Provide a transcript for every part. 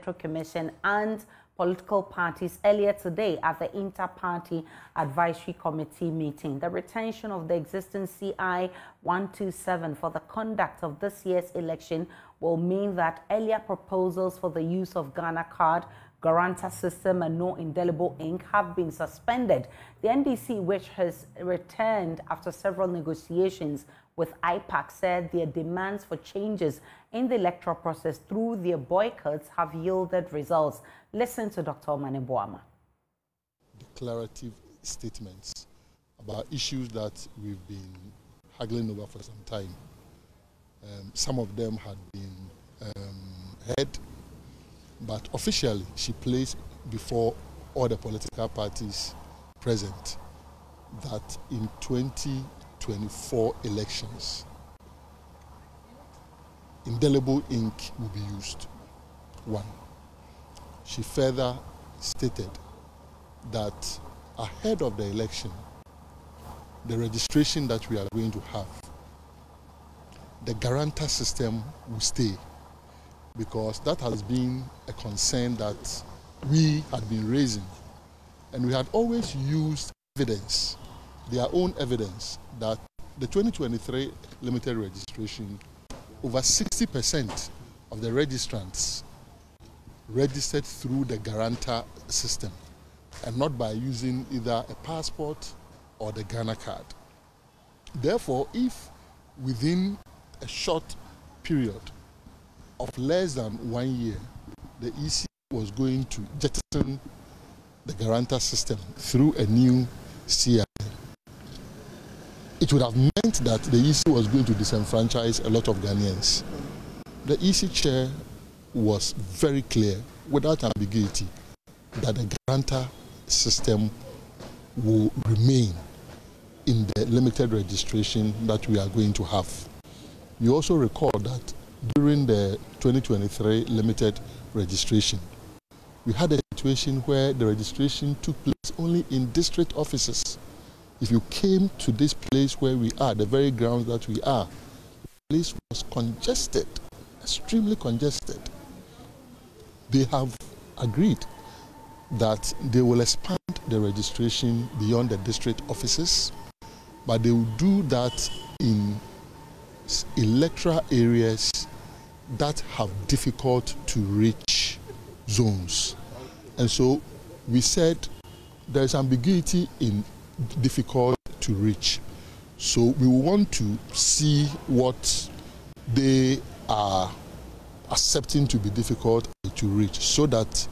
Commission and political parties earlier today at the Inter-Party Advisory Committee meeting. The retention of the existing CI 127 for the conduct of this year's election will mean that earlier proposals for the use of Ghana card, guarantor system and no indelible ink have been suspended. The NDC, which has returned after several negotiations with IPAC, said their demands for changes in the electoral process through their boycotts have yielded results. Listen to Dr. Omane Boama. Declarative statements about issues that we've been haggling over for some time. Some of them had been heard, but officially she placed before all the political parties present that in 2024 elections, indelible ink will be used. One. She further stated that ahead of the election, the registration that we are going to have, the guarantor system will stay, because that has been a concern that we had been raising. And we had always used evidence, their own evidence, that the 2023 limited registration, over 60% of the registrants registered through the guarantor system and not by using either a passport or the Ghana card. Therefore, if within a short period of less than 1 year, the EC was going to jettison the guarantor system through a new CI, it would have meant that the EC was going to disenfranchise a lot of Ghanaians. The EC chair was very clear, without ambiguity, that the guarantor system will remain in the limited registration that we are going to have. You also recall that during the 2023 limited registration, we had a situation where the registration took place only in district offices. If you came to this place where we are, the very grounds that we are, the place was congested, extremely congested. They have agreed that they will expand the registration beyond the district offices, but they will do that in electoral areas that have difficult to reach zones. And so we said there is ambiguity in difficult to reach. So we want to see what they are accepting to be difficult to reach, so that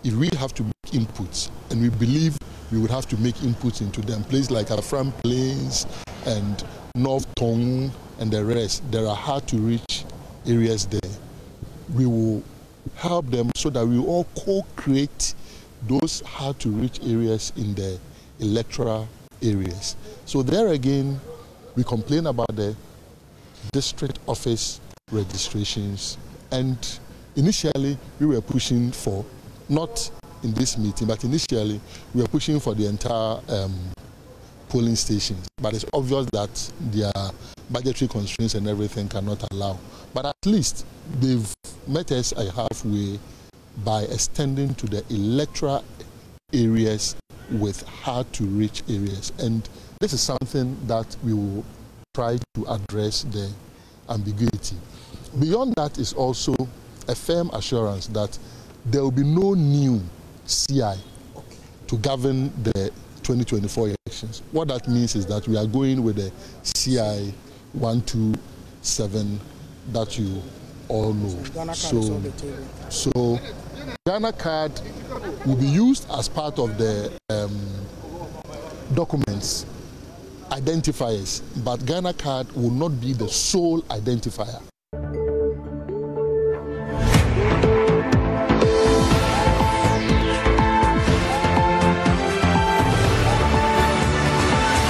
if we have to make inputs, and we believe we would have to make inputs into them, places like Afram Plains and North Tongue and the rest, there are hard to reach areas there. We will help them so that we all co-create those hard to reach areas in the electoral areas. So there again, we complain about the district office registrations, and initially we were pushing for, not in this meeting, but initially we were pushing for the entire polling stations. But it's obvious that their budgetary constraints and everything cannot allow. But at least they've met us halfway by extending to the electoral areas with hard to reach areas. And this is something that we will try to address the ambiguity. Beyond that is also a firm assurance that there will be no new CI to govern the 2024 elections. What that means is that we are going with the CI 127 that you all know. So Ghana card will be used as part of the documents, identifiers, but Ghana card will not be the sole identifier.